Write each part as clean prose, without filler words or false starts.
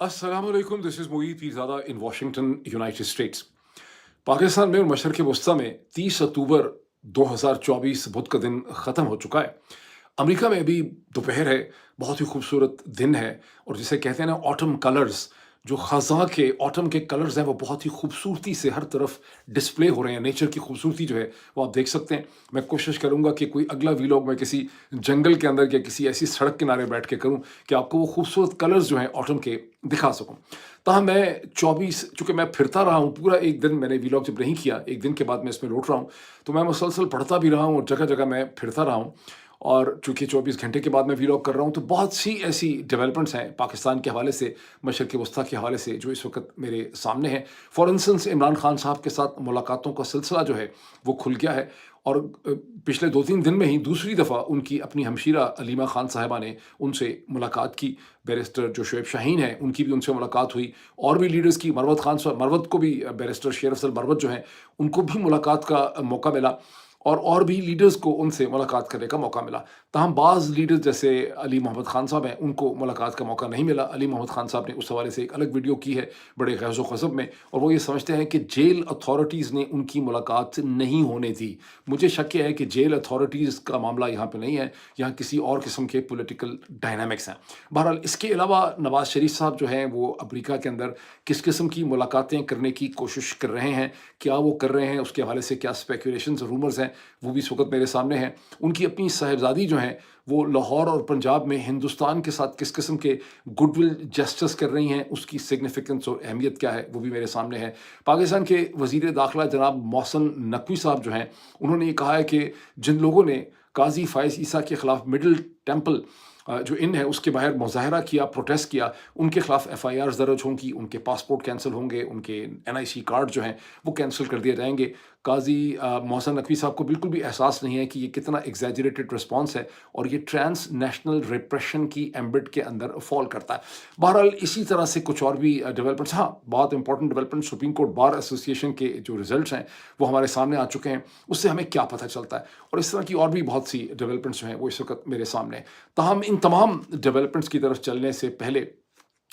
अस्सलामुअलैकुम, this is Moeed Pirzada in Washington, United states. Pakistan में और मशरक़ वस्ती में 30 अक्टूबर 2024 बुध का दिन ख़त्म हो चुका है। अमेरिका में अभी दोपहर है, बहुत ही खूबसूरत दिन है और जिसे कहते हैं ना ऑटम कलर्स, जो ख़ज़ां के ऑटम के कलर्स हैं वो बहुत ही खूबसूरती से हर तरफ डिस्प्ले हो रहे हैं। नेचर की खूबसूरती जो है वो आप देख सकते हैं। मैं कोशिश करूँगा कि कोई अगला वीलॉग मैं किसी जंगल के अंदर या किसी ऐसी सड़क किनारे बैठ के करूँ कि आपको वो खूबसूरत कलर्स जो हैं ऑटम के दिखा सकूँ। तहाँ मैं 24 चूँकि मैं फिरता रहा हूँ, पूरा एक दिन मैंने वीलॉग जब नहीं किया, एक दिन के बाद मैं इसमें लौट रहा हूँ, तो मैं मुसलसल पढ़ता भी रहा हूँ और जगह-जगह मैं फिरता रहा हूँ। और चूँकि 24 घंटे के बाद मैं वीलॉग कर रहा हूँ, तो बहुत सी ऐसी डेवलपमेंट्स हैं पाकिस्तान के हवाले से, मशरिक़ वस्ती के हवाले से, जो इस वक़्त मेरे सामने हैं। फॉर इंस्टेंस इमरान खान साहब के साथ मुलाकातों का सिलसिला जो है, वो खुल गया है और पिछले 2-3 दिन में ही दूसरी दफ़ा उनकी अपनी हमशीरा अलीमा खान साहिबा ने उनसे मुलाकात की। बैरिस्टर जो शुएब शाहीन हैं, उनकी भी उनसे मुलाकात हुई और भी लीडर्स की, मरवत खान साहब, मरवत को भी बैरिस्टर शेर अफजल मरवत जो हैं, उनको भी मुलाकात का मौका मिला और भी लीडर्स को उनसे मुलाकात करने का मौका मिला। तमाम बाज़ लीडर्स जैसे अली मोहम्मद खान साहब हैं, उनको मुलाकात का मौका नहीं मिला। अली मोहम्मद खान साहब ने उस हवाले से एक अलग वीडियो की है, बड़े ग़ैज़-ओ-ग़ज़ब में, और वो ये समझते हैं कि जेल अथॉरिटीज़ ने उनकी मुलाकात नहीं होने दी। मुझे शक है कि जेल अथॉरिटीज़ का मामला यहाँ पे नहीं है, यहाँ किसी और किस्म के पॉलिटिकल डायनामिक्स हैं। बहरहाल इसके अलावा नवाज़ शरीफ साहब जो हैं, वो अमेरिका के अंदर किस किस्म की मुलाकातें करने की कोशिश कर रहे हैं, क्या वो कर रहे हैं, उसके हवाले से क्या स्पेकुलेशंस, रूमर्स हैं, वो भी इस वक़्त मेरे सामने हैं। उनकी अपनी साहिबज़ादी जो हैं, वो लाहौर और पंजाब में हिंदुस्तान के साथ किस किस्म के गुडविल जेस्चर्स कर रही हैं, उसकी सिग्निफिकेंस और अहमियत क्या है, वो भी मेरे सामने है। पाकिस्तान के वज़ीर दाखिला जनाब मोहसिन नकवी साहब जो हैं, उन्होंने ये कहा है कि जिन लोगों ने काज़ी फ़ाइज़ ईसा के खिलाफ मिडल टेंपल जो इन है उसके बाहर मुज़ाहरा किया, प्रोटेस्ट किया, उनके खिलाफ एफआईआर्स दर्ज होंगी, उनके पासपोर्ट कैंसल होंगे, उनके एनआईसी कार्ड जो हैं वो कैंसल कर दिए जाएंगे। काज़ी मोहसिन नकवी साहब को बिल्कुल भी एहसास नहीं है कि ये कितना एग्जैजरेटेड रिस्पॉन्स है और ये ट्रांस नेशनल रिप्रेशन की एम्बिट के अंदर फॉल करता है। बहरहाल इसी तरह से कुछ और भी डेवलपमेंट्स, हाँ, बहुत important development, supreme court bar association के जो रिजल्ट्स हैं वो हमारे सामने आ चुके हैं। उससे हमें क्या पता चलता है, और इस तरह की और भी बहुत सी डेवलपमेंट्स जो हैं वो इस वक्त मेरे सामने हैं। ताहम इन तमाम डेवलपमेंट्स की तरफ चलने से पहले,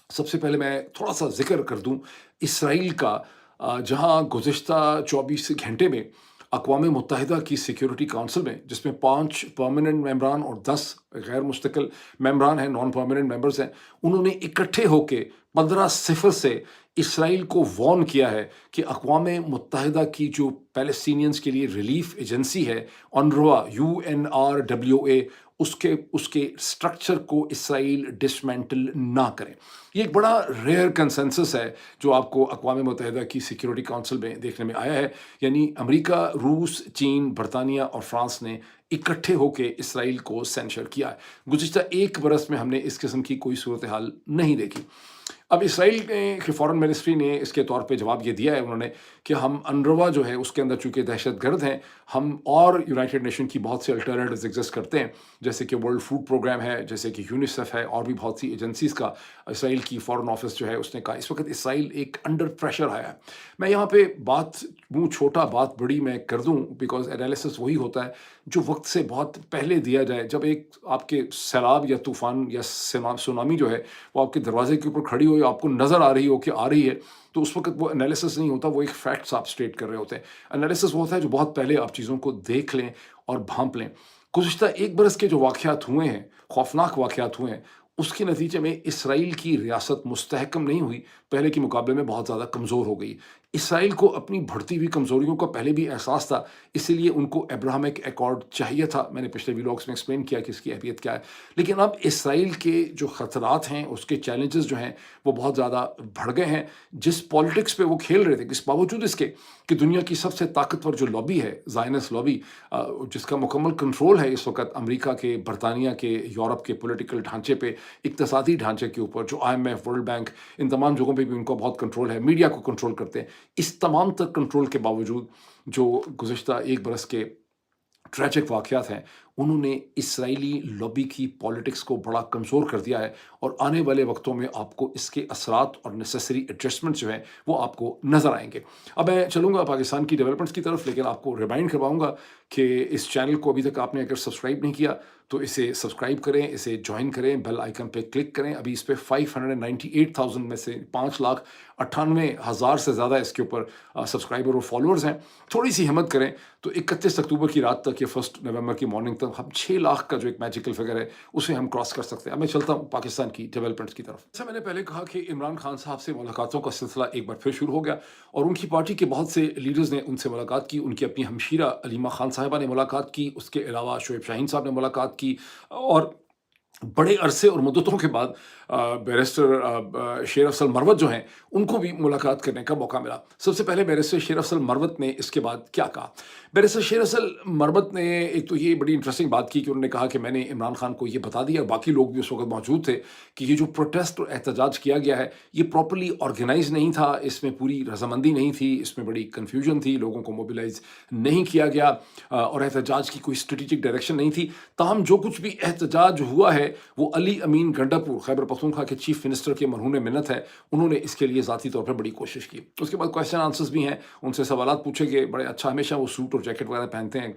सबसे पहले मैं थोड़ा-सा ज़िक्र कर दूँ इसराइल का, जहाँ गुज़िश्ता 24 घंटे में अक़वाम मुत्तहिदा की सिक्योरिटी काउंसिल में, जिसमें 5 परमानेंट मेंबरान और 10 गैर मुस्तकिल मेंबरान हैं, नॉन परमानेंट मेंबर्स हैं, उन्होंने इकट्ठे होके 15-0 से इसराइल को वार्न किया है कि अक़वाम मुत्तहिदा की जो पैलेस्टीनियंस के लिए रिलीफ एजेंसी है, UNRWA, UNRWA, उसके उसके स्ट्रक्चर को इसराइल डिसमेंटल ना करे। ये एक बड़ा रेयर कंसेंसस है जो आपको अक़वाम मुत्तहिदा की सिक्योरिटी काउंसिल में देखने में आया है। यानी अमेरिका, रूस, चीन, बरतानिया और फ्रांस ने इकट्ठे होके इसराइल को सेंशर किया है। गुज़िश्ता 1 बरस में हमने इस किस्म की कोई सूरत हाल नहीं देखी। अब इसराइल की फ़ॉरेन मिनिस्ट्री ने इसके तौर पे जवाब ये दिया है उन्होंने कि हम UNRWA जो है उसके अंदर चूँकि दहशतगर्द हैं, हम और यूनाइटेड नेशन की बहुत सी अल्टरनेटिव्स एग्ज़िस्ट करते हैं, जैसे कि वर्ल्ड फूड प्रोग्राम है, जैसे कि यूनिसेफ है, और भी बहुत सी एजेंसीज़ का इसराइल की फ़ॉरेन ऑफ़िस जो है उसने कहा इस वक़्त इसराइल एक अंडर प्रेशर आया है। मैं यहाँ पे बात, मुँह छोटा बात बड़ी मैं कर दूँ, बिकॉज़ एनालिसिस वही होता है जो वक़्त से बहुत पहले दिया जाए। जब एक आपके सैलाब या तूफ़ान या सुनामी जो है वो आपके दरवाज़े के ऊपर खड़ी हो, या आपको नज़र आ रही हो कि आ रही है, तो उस वक़्त वो एनालिसिस नहीं होता, वो एक फैक्ट्स आप स्टेट कर रहे होते हैं। एनालिसिस वो होता है जो बहुत पहले आप चीज़ों को देख लें और भांप लें। गुज़िश्ता 1 बरस के जो वाक़यात हुए हैं, खौफ़नाक वाक़यात हुए हैं, उसके नतीजे में इसराइल की रियासत मुस्तहकम नहीं हुई, पहले के मुकाबले में बहुत ज़्यादा कमज़ोर हो गई। इसराइल को अपनी बढ़ती हुई कमज़ोरियों का पहले भी एहसास था, इसीलिए उनको अब्राहमिक एकॉर्ड चाहिए था। मैंने पिछले व्लॉग्स में एक्सप्लेन किया कि इसकी अहमियत क्या है। लेकिन अब इसराइल के जो ख़तरात हैं, उसके चैलेंजेस जो हैं, वो बहुत ज़्यादा बढ़ गए हैं। जिस पॉलिटिक्स पे वो खेल रहे थे, इस बावजूद इसके कि दुनिया की सबसे ताकतवर जो लॉबी है, ज़ायनिस्ट लॉबी, जिसका मुकम्मल कंट्रोल है इस वक़्त अमेरिका के, बरतानिया के, यूरोप के पॉलिटिकल ढांचे पे, इक़्तिसादी ढांचे के ऊपर, जो IMF, वर्ल्ड बैंक, इन तमाम जगहों पे भी उनका बहुत कंट्रोल है, मीडिया को कंट्रोल करते हैं। इस तमाम तर कंट्रोल के बावजूद जो गुज़िश्ता 1 बरस के ट्रेजिक वाक़यात हैं, انہوں نے اسرائیلی لابی کی پالیٹکس کو بڑا کمزور کر دیا ہے، اور آنے والے وقتوں میں آپ کو اس کے اثرات اور نیسیسری ایڈجسٹمنٹ جو ہیں وہ آپ کو نظر آئیں گے۔ اب میں چلوں گا پاکستان کی ڈیولپمنٹس کی طرف، لیکن آپ کو ریمائنڈ کرواؤں گا کہ اس چینل کو ابھی تک آپ نے اگر سبسکرائب نہیں کیا تو اسے سبسکرائب کریں، اسے جوائن کریں، بیل آئیکن پہ کلک کریں۔ ابھی اس پہ 598,000 میں سے 5,98,000 سے زیادہ اس کے اوپر سبسکرائبر اور فالوورز ہیں۔ تھوڑی سی ہمت کریں تو 31 اکتوبر کی رات تک یا 1 نومبر کی مارننگ تک ہم 6 لاکھ کا جو ایک میجیکل فگر ہے اسے ہم کراس کر سکتے ہیں۔ اب میں چلتا ہوں پاکستان کی ڈیولپمنٹس کی طرف۔ جیسا میں نے پہلے کہا کہ عمران خان صاحب سے ملاقاتوں کا سلسلہ ایک بار پھر شروع ہو گیا، اور ان کی پارٹی کے بہت سے لیڈرز نے ان سے ملاقات کی۔ ان کی اپنی ہمشیرہ علیمہ خان صاحبہ نے ملاقات کی، اس کے علاوہ شعیب شاہین صاحب نے ملاقات کی، اور بڑے عرصے اور مدتوں کے بعد بیرسٹر شیر افضل مروت جو ہیں ان کو بھی ملاقات کرنے کا موقع ملا۔ سب سے پہلے بیرسٹر شیر افضل مروت نے اس کے بعد کیا کہا؟ بیرسٹر شیر افضل مروت نے ایک تو یہ بڑی انٹرسٹنگ بات کی کہ انہوں نے کہا کہ میں نے عمران خان کو یہ بتا دیا، اور باقی لوگ بھی اس وقت موجود تھے، کہ یہ جو پروٹیسٹ اور احتجاج کیا گیا ہے یہ پراپرلی آرگنائز نہیں تھا، اس میں پوری رضامندی نہیں تھی، اس میں بڑی کنفیوژن تھی، لوگوں کو موبیلائز نہیں کیا گیا، اور احتجاج کی کوئی اسٹریٹجک ڈائریکشن نہیں تھی۔ تاہم جو کچھ بھی احتجاج ہوا ہے وہ علی امین گنڈاپور خیبر پختونخوا کے چیف منسٹر کے مرہون منت ہے، انہوں نے اس کے لیے ذاتی طور پر بڑی کوشش کی۔ اس کے بعد کویسچن آنسرز بھی ہیں، ان سے سوالات پوچھے گئے، بڑے اچھا، ہمیشہ وہ سوٹ اور جیکٹ وغیرہ پہنتے ہیں،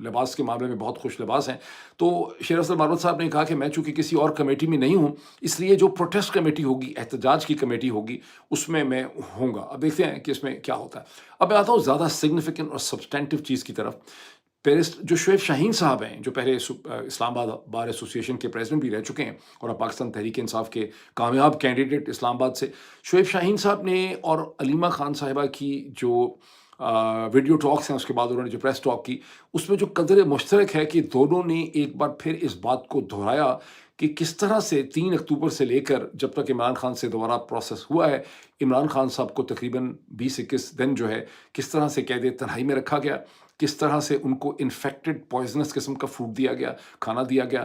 لباس کے معاملے میں بہت خوش لباس ہیں۔ تو شیر افضل مروت صاحب نے کہا کہ میں چونکہ کسی اور کمیٹی میں نہیں ہوں، اس لیے جو پروٹیسٹ کمیٹی ہوگی، احتجاج کی کمیٹی ہوگی، اس میں میں ہوں گا۔ اب دیکھتے ہیں کہ اس میں کیا ہوتا ہے۔ اب میں آتا ہوں زیادہ سگنیفیکنٹ اور سبسٹینٹیو چیز کی طرف۔ جو شعیب شاہین صاحب ہیں، جو پہلے اسلام آباد بار ایسوسیشن کے پریزیڈنٹ بھی رہ چکے ہیں، اور اب پاکستان تحریک انصاف کے کامیاب کینڈیڈیٹ اسلام آباد سے، شعیب شاہین صاحب نے اور علیمہ خان صاحبہ کی جو ویڈیو ٹاکس ہیں، اس کے بعد انہوں نے جو پریس ٹاک کی، اس میں جو قدر مشترک ہے کہ دونوں نے ایک بار پھر اس بات کو دہرایا کہ کس طرح سے 3 اکتوبر سے لے کر جب تک عمران خان سے دوبارہ پروسیس ہوا ہے، عمران خان صاحب کو تقریباً 20-21 دن جو ہے کس طرح سے قید تنہائی میں رکھا گیا، کس طرح سے ان کو انفیکٹڈ پوائزنس قسم کا فوڈ دیا گیا، کھانا دیا گیا،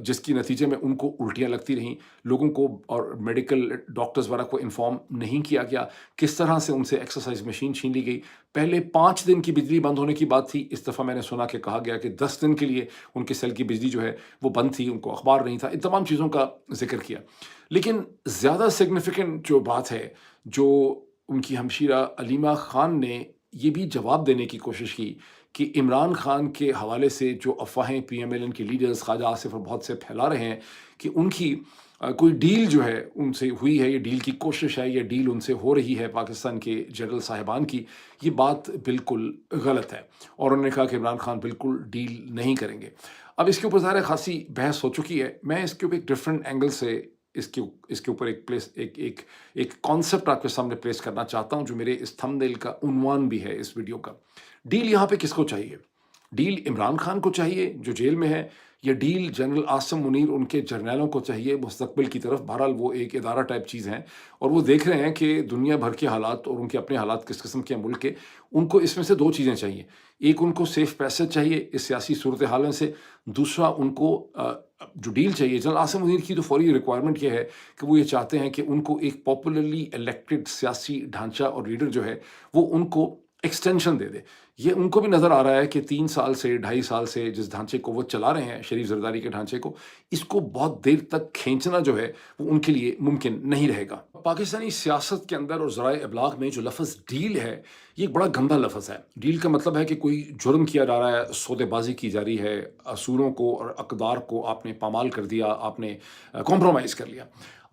جس کی نتیجے میں ان کو الٹیاں لگتی رہیں، لوگوں کو اور میڈیکل ڈاکٹرز وغیرہ کو انفارم نہیں کیا گیا، کس طرح سے ان سے ایکسرسائز مشین چھین لی گئی۔ پہلے 5 دن کی بجلی بند ہونے کی بات تھی، اس دفعہ میں نے سنا کہ کہا گیا کہ 10 دن کے لیے ان کے سیل کی بجلی جو ہے وہ بند تھی، ان کو اخبار نہیں تھا۔ ان تمام چیزوں کا ذکر کیا، لیکن زیادہ سگنیفیکنٹ جو بات ہے، جو ان کی ہمشیرہ علیمہ خان نے یہ بھی جواب دینے کی کوشش کی کہ عمران خان کے حوالے سے جو افواہیں پی ایم ایل این کے لیڈرز خواجہ آصف اور بہت سے پھیلا رہے ہیں کہ ان کی کوئی ڈیل جو ہے ان سے ہوئی ہے، یہ ڈیل کی کوشش ہے، یہ ڈیل ان سے ہو رہی ہے پاکستان کے جنرل صاحبان کی، یہ بات بالکل غلط ہے، اور انہوں نے کہا کہ عمران خان بالکل ڈیل نہیں کریں گے۔ اب اس کے اوپر ظاہر خاصی بحث ہو چکی ہے، میں اس کے اوپر ایک ڈفرینٹ اینگل سے اس کے اوپر ایک کانسیپٹ آپ کے سامنے پلیس کرنا چاہتا ہوں، جو میرے اس تھمب نیل کا عنوان بھی ہے اس ویڈیو کا۔ ڈیل یہاں پہ کس کو چاہیے؟ ڈیل عمران خان کو چاہیے جو جیل میں ہے، یا ڈیل جنرل عاصم منیر ان کے جرنیلوں کو چاہیے مستقبل کی طرف؟ بہرحال وہ ایک ادارہ ٹائپ چیز ہیں، اور وہ دیکھ رہے ہیں کہ دنیا بھر کے حالات اور ان کے اپنے حالات کس قسم کے ہیں ملک کے، ان کو اس میں سے 2 چیزیں چاہیے۔ ایک ان کو سیف پیسج چاہیے اس سیاسی صورتحال سے، دوسرا ان کو جو ڈیل چاہیے جنرل عاصم منیر کی تو فوری ریکوائرمنٹ یہ ہے کہ وہ یہ چاہتے ہیں کہ ان کو ایک پاپولرلی الیکٹڈ سیاسی ڈھانچہ اور لیڈر جو ہے وہ ان کو ایکسٹینشن دے دے۔ یہ ان کو بھی نظر آ رہا ہے کہ 3 سال سے 2.5 سال سے جس ڈھانچے کو وہ چلا رہے ہیں، شریف زرداری کے ڈھانچے کو، اس کو بہت دیر تک کھینچنا جو ہے وہ ان کے لیے ممکن نہیں رہے گا۔ پاکستانی سیاست کے اندر اور ذرائع ابلاغ میں جو لفظ ڈیل ہے یہ ایک بڑا گندا لفظ ہے۔ ڈیل کا مطلب ہے کہ کوئی جرم کیا جا رہا ہے، سودے بازی کی جا رہی ہے، اصولوں کو اور اقدار کو آپ نے پامال کر دیا، آپ نے کمپرومائز کر لیا۔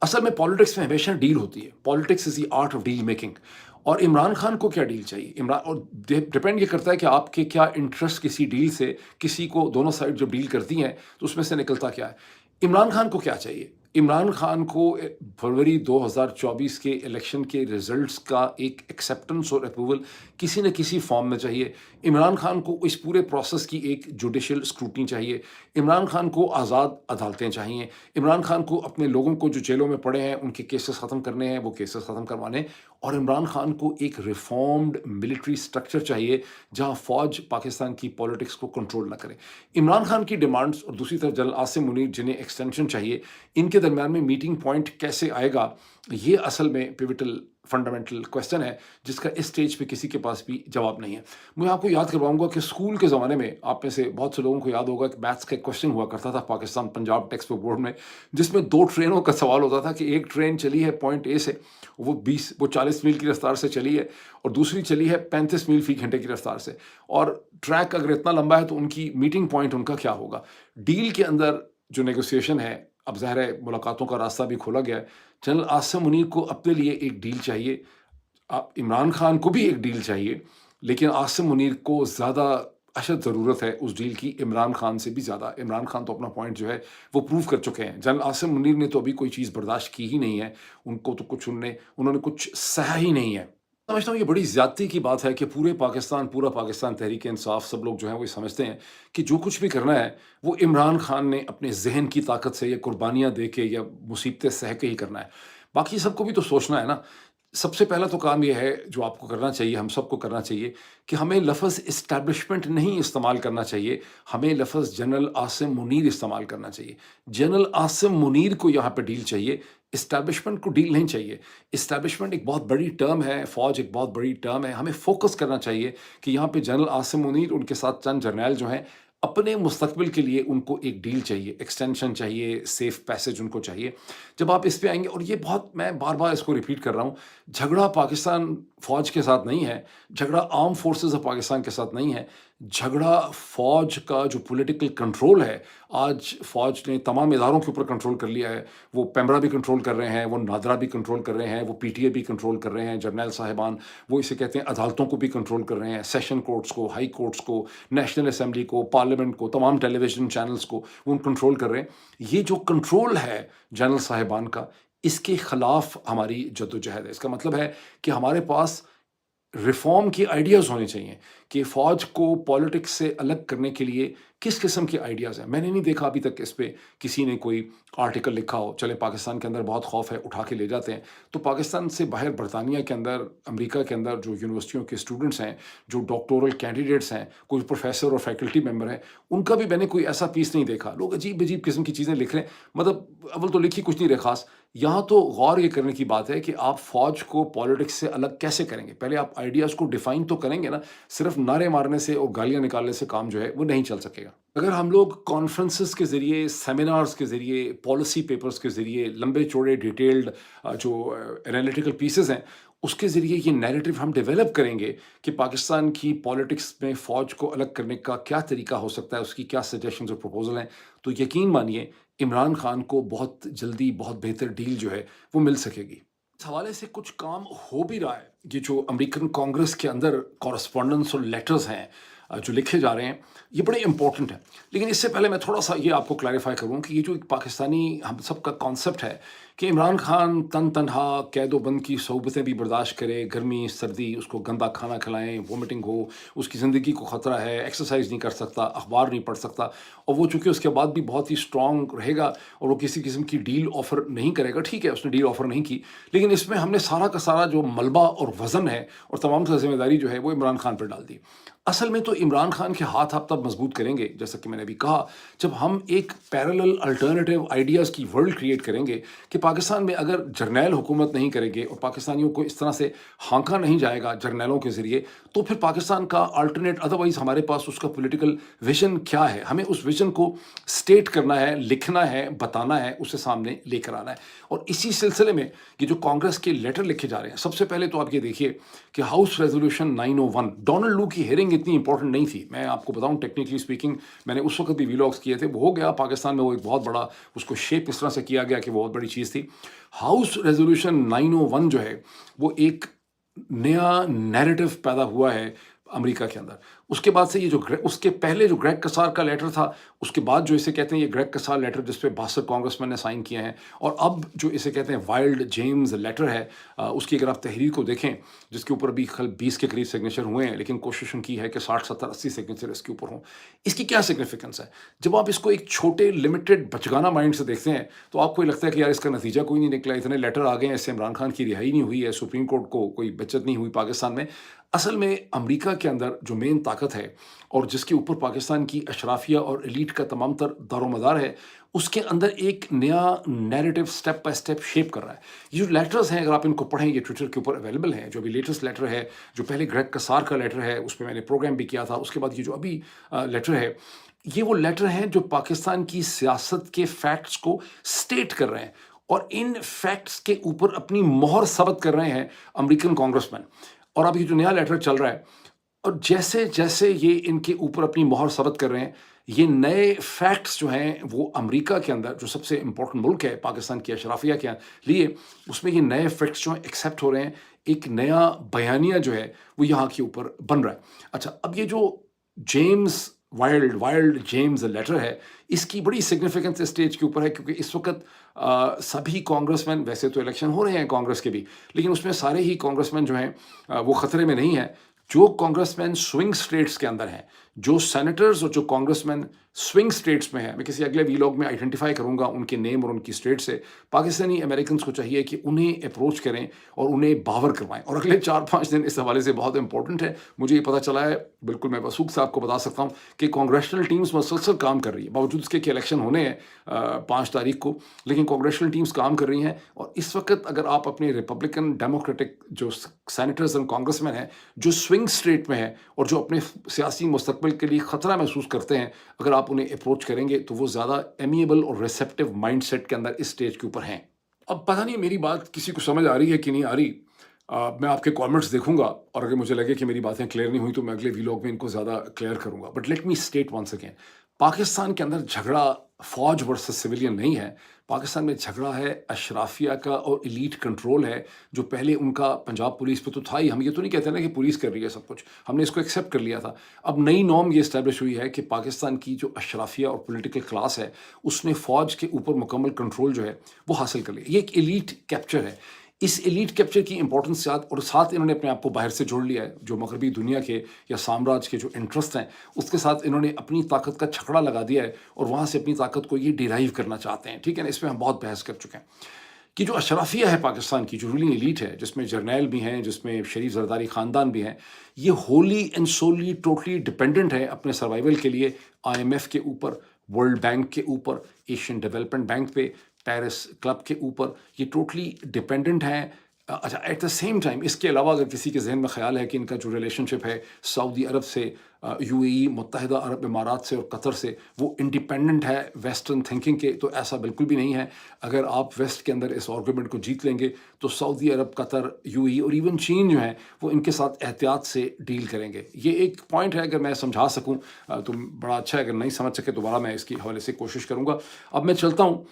اصل میں پالیٹکس میں ہمیشہ ڈیل ہوتی ہے، politics is the art of deal making. اور عمران خان کو کیا ڈیل چاہیے؟ اور ڈپینڈ یہ کرتا ہے کہ آپ کے کیا انٹرسٹ کسی ڈیل سے، کسی کو دونوں سائڈ جب ڈیل کرتی ہیں تو اس میں سے نکلتا کیا ہے۔ عمران خان کو کیا چاہیے؟ عمران خان کو فروری 2024 کے الیکشن کے ریزلٹس کا ایک ایکسیپٹنس اور اپروول کسی نہ کسی فارم میں چاہیے۔ عمران خان کو اس پورے پروسیس کی ایک جوڈیشل اسکروٹنی چاہیے۔ عمران خان کو آزاد عدالتیں چاہیے۔ عمران خان کو اپنے لوگوں کو جو جیلوں میں پڑے ہیں ان کے کیسز ختم کرنے ہیں، وہ کیسز ختم کروانے، اور عمران خان کو ایک ریفارمڈ ملٹری سٹرکچر چاہیے جہاں فوج پاکستان کی پولیٹکس کو کنٹرول نہ کرے۔ عمران خان کی ڈیمانڈز اور دوسری طرف جنرل عاصم منیر جنہیں ایکسٹینشن چاہیے، ان کے درمیان میں میٹنگ پوائنٹ کیسے آئے گا، یہ اصل میں پیوٹل फंडामेंटल क्वेश्चन है जिसका इस स्टेज पे किसी के पास भी जवाब नहीं है। मैं आपको याद करवाऊंगा कि स्कूल के ज़माने में आप में से बहुत से लोगों को याद होगा कि मैथ्स का एक क्वेश्चन हुआ करता था Pakistan Punjab text book board में, जिसमें दो ट्रेनों का सवाल होता था कि एक ट्रेन चली है पॉइंट ए से, वो 40 मील की रफ्तार से चली है, और दूसरी चली है 35 मील फी घंटे की रफ्तार से, और ट्रैक अगर इतना लंबा है तो उनकी मीटिंग पॉइंट उनका क्या होगा। डील के अंदर जो नेगोशिएशन है, अब ज़ाहिर है मुलाकातों का रास्ता भी खोला गया है। जनरल आसिम मुनीर को अपने लिए एक डील चाहिए, इमरान खान को भी एक डील चाहिए, लेकिन आसिम मुनीर को ज़्यादा अशद ज़रूरत है उस डील की, इमरान खान से भी ज़्यादा। इमरान खान तो अपना पॉइंट जो है वो प्रूव कर चुके हैं। जनरल आसिम मुनीर ने तो अभी कोई चीज़ बर्दाश्त की ही नहीं है, उनको तो कुछ उन्होंने कुछ सहा ही नहीं है। समझता हूँ ये बड़ी ज़्यादती की बात है कि पूरा पाकिस्तान तहरीक इंसाफ सब लोग जो हैं वो ये समझते हैं कि जो कुछ भी करना है वो इमरान खान ने अपने ज़हन की ताकत से या कुर्बानियाँ दे के या मुसीबतें सह के ही करना है। बाकी सबको भी तो सोचना है ना। सबसे पहला तो काम ये है जो आपको करना चाहिए, हम सबको करना चाहिए, कि हमें लफ़्ज़ एस्टैब्लिशमेंट नहीं इस्तेमाल करना चाहिए, हमें लफ़्ज़ जनरल आसिम मुनीर इस्तेमाल करना चाहिए। जनरल आसिम मुनीर को यहाँ पे डील चाहिए, एस्टैब्लिशमेंट को डील नहीं चाहिए। एस्टैब्लिशमेंट एक बहुत बड़ी टर्म है, फ़ौज एक बहुत बड़ी टर्म है, हमें फ़ोकस करना चाहिए कि यहाँ पे जनरल आसिम मुनीर, उनके साथ चंद जर्नैल जो हैं, अपने मुस्तक़बिल के लिए उनको एक डील चाहिए, एक्सटेंशन चाहिए, सेफ़ पैसेज उनको चाहिए। जब आप इस पे आएँगे, और ये बहुत, मैं बार-बार इसको रिपीट कर रहा हूँ, झगड़ा पाकिस्तान फ़ौज के साथ नहीं है, झगड़ा आर्म्ड फोर्सेस ऑफ पाकिस्तान के साथ नहीं है, झगड़ा फ़ौज का जो पॉलिटिकल कंट्रोल है, आज फ़ौज ने तमाम इदारों के ऊपर कंट्रोल कर लिया है। वो पेमरा भी कंट्रोल कर रहे हैं, वो नादरा भी कंट्रोल कर रहे हैं, वो पीटीए भी कंट्रोल कर रहे हैं, जर्नैल साहिबान, वो इसे कहते हैं अदालतों को भी कंट्रोल कर रहे हैं, सेशन कोर्ट्स को, हाई कोर्ट्स को, नेशनल असेंबली को, पार्लियामेंट को, तमाम टेलीविज़न चैनल्स को वो कंट्रोल कर रहे हैं। ये जो कंट्रोल है जनरल साहिबान का, इसके खिलाफ हमारी जद्दोजहद है। इसका मतलब है कि हमारे पास रिफ़ॉर्म की आइडियाज़ होने चाहिए कि फ़ौज को पॉलिटिक्स से अलग करने के लिए किस किस्म के आइडियाज़ हैं। मैंने नहीं देखा अभी तक इस पे किसी ने कोई आर्टिकल लिखा हो। चले पाकिस्तान के अंदर बहुत खौफ है, उठा के ले जाते हैं, तो पाकिस्तान से बाहर बरतानिया के अंदर, अमेरिका के अंदर जो यूनिवर्सिटियों के स्टूडेंट्स हैं, जो डॉक्टोरल कैंडिडेट्स हैं, कोई प्रोफेसर और फैकल्टी मेंबर हैं, उनका भी मैंने कोई ऐसा पीस नहीं देखा। लोग अजीब-अजीब किस्म की चीज़ें लिख रहे हैं, मतलब अव्वल तो लिखी कुछ नहीं रहे ख़ास। यहाँ तो गौर ये करने की बात है कि आप फ़ौज को पॉलिटिक्स से अलग कैसे करेंगे? पहले आप आइडियाज़ को डिफ़ाइन तो करेंगे ना, सिर्फ़ नारे मारने से और गालियाँ निकालने से काम जो है वो नहीं चल सकेगा। अगर हम लोग कॉन्फ्रेंसेस के ज़रिए, सेमिनार्स के ज़रिए, पॉलिसी पेपर्स के ज़रिए, लंबे-चौड़े डिटेल्ड जो एनालिटिकल पीसेस हैं, उसके ज़रिए ये नैरेटिव हम डेवलप करेंगे कि पाकिस्तान की पॉलिटिक्स में फ़ौज को अलग करने का क्या तरीका हो सकता है, उसकी क्या सजेशंस और प्रपोज़ल हैं, तो यकीन मानिए इमरान खान को बहुत जल्दी बहुत बेहतर डील जो है वो मिल सकेगी। इस हवाले से कुछ काम हो भी रहा है। ये जो अमेरिकन कांग्रेस के अंदर कॉरेस्पॉन्डेंस और लेटर्स हैं जो लिखे जा रहे हैं, ये बड़े इंपॉर्टेंट हैं। लेकिन इससे पहले मैं थोड़ा-सा ये आपको क्लैरिफ़ाई करूँ कि ये जो एक पाकिस्तानी हम सबका कॉन्सेप्ट है कि इमरान खान तन-तनहा कैद-ओ-बंद की सोबतें भी बर्दाश्त करे, गर्मी, सर्दी, उसको गंदा खाना खिलाएँ, वॉमिटिंग हो, उसकी ज़िंदगी को ख़तरा है, एक्सरसाइज़ नहीं कर सकता, अखबार नहीं पढ़ सकता, और वो चूँकि उसके बाद भी बहुत ही स्ट्रॉन्ग रहेगा और वो किसी किस्म की डील ऑफ़र नहीं करेगा। ठीक है, उसने डील ऑफ़र नहीं की, लेकिन इसमें हमने सारा का सारा जो मलबा और वज़न है और तमाम सा ज़िम्मेदारी जो है वो इमरान खान पर डाल दी। असल में तो इमरान खान के हाथ आप तब मजबूत करेंगे, जैसा कि मैंने अभी कहा, जब हम एक पैरेलल अल्टरनेटिव आइडियाज़ की वर्ल्ड क्रिएट करेंगे कि पाकिस्तान में अगर जर्नैल हुकूमत नहीं करेंगे और पाकिस्तानियों को इस तरह से हाँका नहीं जाएगा जर्नैलों के ज़रिए, तो फिर पाकिस्तान का अल्टरनेट, अदरवाइज़ हमारे पास उसका पॉलिटिकल विज़न क्या है, हमें उस विज़न को स्टेट करना है, लिखना है, बताना है, उसे सामने लेकर आना है। और इसी सिलसिले में ये जो कांग्रेस के लेटर लिखे जा रहे हैं, सबसे पहले तो आप ये देखिए कि हाउस रेजोल्यूशन 901, डोनाल्ड लू की हियरिंग इतनी इंपॉर्टेंट नहीं थी। मैं आपको बताऊं, टेक्निकली स्पीकिंग, मैंने उस वक्त भी व्लॉग्स किए थे, वो हो गया पाकिस्तान में, वो एक बहुत बड़ा, उसको शेप इस तरह से किया गया कि बहुत बड़ी चीज़ थी। हाउस रेजोल्यूशन 901 जो है वो एक नया नैरेटिव पैदा हुआ है अमेरिका के अंदर। उसके बाद से ये जो उसके पहले जो ग्रेग कसार का लेटर था, उसके बाद जो इसे कहते हैं ये ग्रेग कसार लेटर, जिस पे 62 कांग्रेसमैन ने साइन किए हैं, और अब जो इसे कहते हैं वाइल्ड जेम्स लेटर है, उसकी अगर आप तहरीर को देखें, जिसके ऊपर भी कल 20 के करीब सिग्नेचर हुए हैं, लेकिन कोशिश उनकी है कि 60, 70, 80 सिग्नेचर इसके ऊपर हों। इसकी क्या सिग्निफिकेंस है? जब आप इसको एक छोटे लिमिटेड बचगाना माइंड से देखते हैं, तो आपको ये लगता है कि यार इसका नतीजा कोई नहीं निकला, इतने लेटर आ गए हैं, इससे इमरान खान की रिहाई नहीं हुई है, सुप्रीम कोर्ट को कोई बचत नहीं हुई पाकिस्तान में। असल में अमेरिका के अंदर जो मेन ताकत है और जिसके ऊपर पाकिस्तान की अशराफिया और एलीट का तमाम तर दारोमदार है, اس کے اندر ایک نیا narrative step by step shape کر رہا ہے. یہ جو لیٹرز ہیں اگر آپ ان کو پڑھیں یہ ٹویٹر کے اوپر اویلیبل ہیں. جو ابھی لیٹسٹ لیٹر ہے جو پہلے گریگ کسار کا لیٹر ہے اس پہ میں نے پروگرام بھی کیا تھا, اس کے بعد یہ جو ابھی لیٹر ہے یہ وہ لیٹر ہیں جو پاکستان کی سیاست کے فیکٹس کو سٹیٹ کر رہے ہیں اور ان فیکٹس کے اوپر اپنی مہر ثبت کر رہے ہیں امریکن کانگریس مین. اور اب یہ جو نیا لیٹر چل رہا ہے اور جیسے جیسے یہ ان کے اوپر اپنی مہر ثبت کر رہے ہیں یہ نئے فیکٹس جو ہیں وہ امریکہ کے اندر جو سب سے امپورٹنٹ ملک ہے پاکستان کی اشرافیہ کے لیے, اس میں یہ نئے فیکٹس جو ہیں ایکسیپٹ ہو رہے ہیں. ایک نیا بیانیہ جو ہے وہ یہاں کے اوپر بن رہا ہے. اچھا, اب یہ جو جیمز وائلڈ جیمز لیٹر ہے اس کی بڑی سگنیفیکنس اسٹیج کے اوپر ہے کیونکہ اس وقت سبھی کانگریس مین, ویسے تو الیکشن ہو رہے ہیں کانگریس کے بھی, لیکن اس میں سارے ہی کانگریس مین جو ہیں وہ خطرے میں نہیں ہیں. جو کانگریس مین سوئنگ اسٹیٹس کے اندر ہیں, جو سینیٹرز اور جو کانگریس مین سوئنگ اسٹیٹس میں ہیں, میں کسی اگلے ویلاگ میں آئیڈینٹیفائی کروں گا ان کے نیم اور ان کی اسٹیٹ سے. پاکستانی امریکنس کو چاہیے کہ انہیں اپروچ کریں اور انہیں باور کروائیں. اور اگلے 4-5 دن اس حوالے سے بہت امپورٹنٹ ہے. مجھے یہ پتہ چلا ہے, بالکل میں وثوق سے آپ کو بتا سکتا ہوں کہ کانگریشنل ٹیمز مسلسل کام کر رہی ہے باوجود اس کے کہ الیکشن ہونے ہیں 5 تاریخ کو, لیکن کانگریشنل ٹیمز کام کر رہی ہیں. اور اس وقت اگر آپ اپنے ریپبلکن ڈیموکریٹک جو سینیٹرز اور کانگریس مین ہیں جو سوئنگ اسٹیٹ میں ہیں اور جو اپنے سیاسی مستقبل کے لیے خطرہ محسوس کرتے ہیں, اگر آپ انہیں اپروچ کریں گے تو وہ زیادہ ایمیبل اور ریسیپٹیو مائنڈ سیٹ کے اندر اس اسٹیج کے اوپر ہیں. اب پتہ نہیں میری بات کسی کو سمجھ آ رہی ہے کہ نہیں آ رہی. میں آپ کے کامنٹس دیکھوں گا اور اگر مجھے لگے کہ میری باتیں کلیئر نہیں ہوئی تو میں اگلے ویلاگ میں ان کو زیادہ کلیئر کروں گا. But let me state once again, Pakistan کے اندر جھگڑا فوج ورسز سویلین نہیں ہے. پاکستان میں جھگڑا ہے اشرافیہ کا اور ایلیٹ کنٹرول ہے جو پہلے ان کا پنجاب پولیس پہ تو تھا ہی. ہم یہ تو نہیں کہتے نا کہ پولیس کر رہی ہے سب کچھ, ہم نے اس کو ایکسیپٹ کر لیا تھا. اب نئی نارم یہ اسٹیبلش ہوئی ہے کہ پاکستان کی جو اشرافیہ اور پولیٹیکل کلاس ہے اس نے فوج کے اوپر مکمل کنٹرول جو ہے وہ حاصل کر لیا. یہ ایک ایلیٹ کیپچر ہے. اس ایلیٹ کیپچر کی امپورٹنس اور ساتھ انہوں نے اپنے آپ کو باہر سے جوڑ لیا ہے. جو مغربی دنیا کے یا سامراج کے جو انٹرسٹ ہیں اس کے ساتھ انہوں نے اپنی طاقت کا چھکڑا لگا دیا ہے اور وہاں سے اپنی طاقت کو یہ ڈیرائیو کرنا چاہتے ہیں. ٹھیک ہے نا, اس پہ ہم بہت بحث کر چکے ہیں کہ جو اشرافیہ ہے پاکستان کی, جو رولنگ ایلیٹ ہے جس میں جرنیل بھی ہیں, جس میں شریف زرداری خاندان بھی ہیں, یہ ہولی اینڈ سولی ٹوٹلی ڈپینڈنٹ ہے اپنے سروائیول کے لیے IMF کے اوپر, ورلڈ بینک کے اوپر, ایشین ڈیولپمنٹ بینک پہ, پیرس کلب کے اوپر. یہ ٹوٹلی ڈپینڈنٹ ہیں. اچھا, ایٹ دا سیم ٹائم اس کے علاوہ اگر کسی کے ذہن میں خیال ہے کہ ان کا جو ریلیشن شپ ہے سعودی عرب سے, UAE, متحدہ عرب امارات سے اور قطر سے, وہ انڈیپینڈنٹ ہے ویسٹرن تھنکنگ کے, تو ایسا بالکل بھی نہیں ہے. اگر آپ ویسٹ کے اندر اس آرگومنٹ کو جیت لیں گے تو سعودی عرب, قطر, UAE اور ایون چین جو ہیں وہ ان کے ساتھ احتیاط سے ڈیل کریں گے. یہ ایک پوائنٹ ہے, اگر میں سمجھا سکوں تو بڑا اچھا ہے, اگر نہیں سمجھ سکے دوبارہ میں اس کی حوالے سے کوشش کروں گا. اب میں چلتا ہوں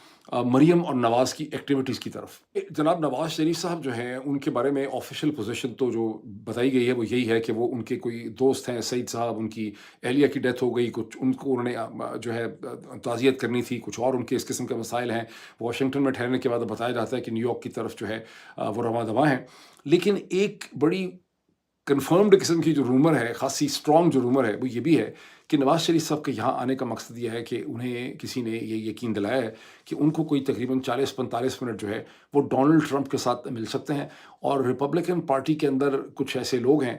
مریم اور نواز کی ایکٹیویٹیز کی طرف. جناب نواز شریف صاحب جو ہیں ان کے بارے میں آفیشیل پوزیشن تو جو بتائی گئی ہے وہ یہی ہے کہ وہ ان کے کوئی دوست ہیں سعید صاحب, ان کی اہلیہ کی ڈیتھ ہو گئی, کچھ ان کو انہوں نے جو ہے تعزیت کرنی تھی, کچھ اور ان کے اس قسم کے مسائل ہیں. واشنگٹن میں ٹھہرنے کے بعد بتایا جاتا ہے کہ نیو یارک کی طرف جو ہے وہ رواں دواں ہیں. لیکن ایک بڑی کنفرمڈ قسم کی جو رومر ہے, خاصی اسٹرانگ جو رومر ہے, وہ یہ بھی ہے کہ نواز شریف صاحب کے یہاں آنے کا مقصد یہ ہے کہ انہیں کسی نے یہ یقین دلایا ہے کہ ان کو کوئی تقریباً 40-45 منٹ جو ہے وہ ڈونلڈ ٹرمپ کے ساتھ مل سکتے ہیں. اور ریپبلکن پارٹی کے اندر کچھ ایسے لوگ ہیں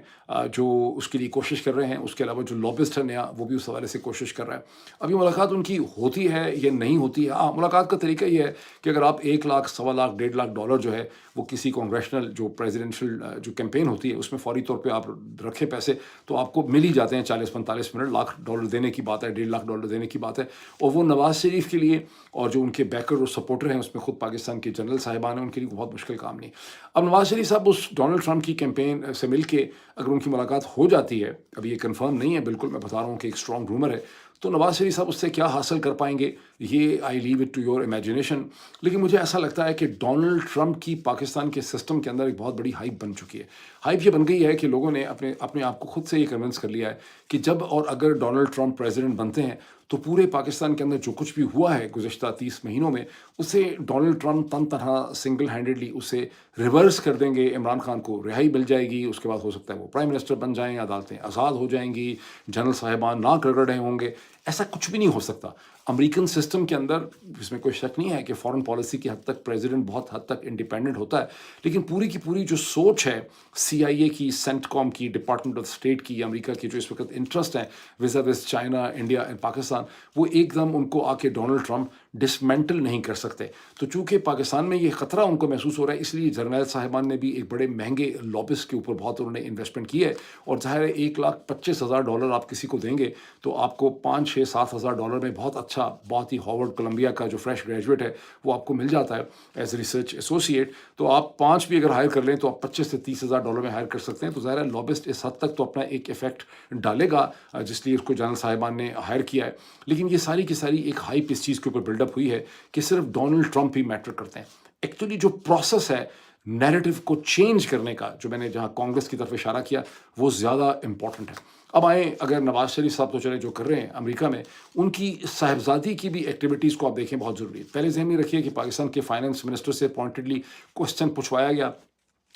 جو اس کے لیے کوشش کر رہے ہیں. اس کے علاوہ جو لابسٹ ہے نیا, وہ بھی اس حوالے سے کوشش کر رہا ہے. اب یہ ملاقات ان کی ہوتی ہے یا نہیں ہوتی ہے. ملاقات کا طریقہ یہ ہے کہ اگر آپ 1 لاکھ, سوا لاکھ, $1.5 جو ہے وہ کسی کانگریشنل جو پریزیڈنشل جو کیمپین ہوتی ہے اس میں فوری طور پہ آپ رکھے پیسے تو آپ کو مل ہی جاتے ہیں. 40-45 منٹ, $1 دینے کی بات ہے, $1.5 دینے کی بات ہے. اور وہ نواز شریف کے لیے اور جو ان کے بیکر اور سپورٹر ہیں اس میں خود پاکستان کے جنرل صاحبان ہیں, ان کے لیے بہت مشکل کام نہیں. اب نواز شریف صاحب اس ڈونلڈ ٹرمپ کی کیمپین سے مل کے اگر ان کی ملاقات ہو جاتی ہے, اب یہ کنفرم نہیں ہے بالکل, میں بتا رہا ہوں کہ ایک اسٹرانگ رومر ہے, تو نواز شریف صاحب اس سے کیا حاصل کر پائیں گے یہ I leave it to your imagination. لیکن مجھے ایسا لگتا ہے کہ ڈونلڈ ٹرمپ کی پاکستان کے سسٹم کے اندر ایک بہت بڑی ہائپ بن چکی ہے. ہائپ یہ بن گئی ہے کہ لوگوں نے اپنے آپ کو خود سے یہ کنونس کر لیا ہے کہ جب اور اگر ڈونلڈ ٹرمپ پریزیڈنٹ بنتے ہیں تو پورے پاکستان کے اندر جو کچھ بھی ہوا ہے گزشتہ 30 مہینوں میں اسے ڈونلڈ ٹرمپ تن تنہا سنگل ہینڈیڈلی اسے ریورس کر دیں گے. عمران خان کو رہائی مل جائے گی, اس کے بعد ہو سکتا ہے وہ پرائم منسٹر بن جائیں, عدالتیں آزاد ہو جائیں گی, جنرل صاحبان نہ کر رہے ہوں گے. ایسا کچھ بھی نہیں ہو سکتا. امریکن سسٹم کے اندر اس میں کوئی شک نہیں ہے کہ فارن پالیسی کی حد تک پریزیڈنٹ بہت حد تک انڈیپینڈنٹ ہوتا ہے, لیکن پوری کی پوری جو سوچ ہے CIA کی, سینٹ کام کی, ڈپارٹمنٹ آف اسٹیٹ کی, امریکہ کی جو اس وقت انٹرسٹ ہیں وزا وز چائنا, انڈیا اینڈ پاکستان, وہ ایک دم ان کو آ کے ڈونلڈ ٹرمپ डिसमेंटल नहीं कर सकते। तो चूंकि पाकिस्तान में ये ख़तरा उनको महसूस हो रहा है, इसलिए जर्नैल साहिबान ने भी एक बड़े महंगे लॉबिस्ट के ऊपर बहुत उन्होंने इन्वेस्टमेंट की है। और ज़ाहिर है $1,25,000 आप किसी को देंगे तो आपको 5, 6, 7 हज़ार डॉलर में बहुत अच्छा, बहुत ही हार्वर्ड कोलंबिया का जो फ्रेश ग्रेजुएट है वो आपको मिल जाता है एज रिसर्च एसोसिएट। तो आप 5 भी अगर हायर कर लें तो आप 25 से 30 हज़ार डॉलर में हायर कर सकते हैं। तो ज़ाहिर है लॉबिस्ट इस हद तक तो अपना एक इफेक्ट डालेगा, जिसलिए उसको जनरल साहिबान ने हायर किया है। लेकिन ये सारी की सारी एक हाइप इस चीज़ के ऊपर बिल्डअप हुई है कि सिर्फ डोनाल्ड ट्रंप ही मैटर करते हैं। एक्चुअली जो प्रोसेस है नैरेटिव को चेंज करने का, जो मैंने जहां कांग्रेस की तरफ इशारा किया, वो ज़्यादा इंपॉर्टेंट है। अब आए अगर नवाज शरीफ साहब तो चले जो कर रहे हैं अमेरिका में, उनकी साहिबजादी की भी एक्टिविटीज़ को आप देखें, बहुत ज़रूरी है। पहले ज़हन में रखिए कि पाकिस्तान के फाइनेंस मिनिस्टर से पॉइंटेडली क्वेश्चन पूछवाया गया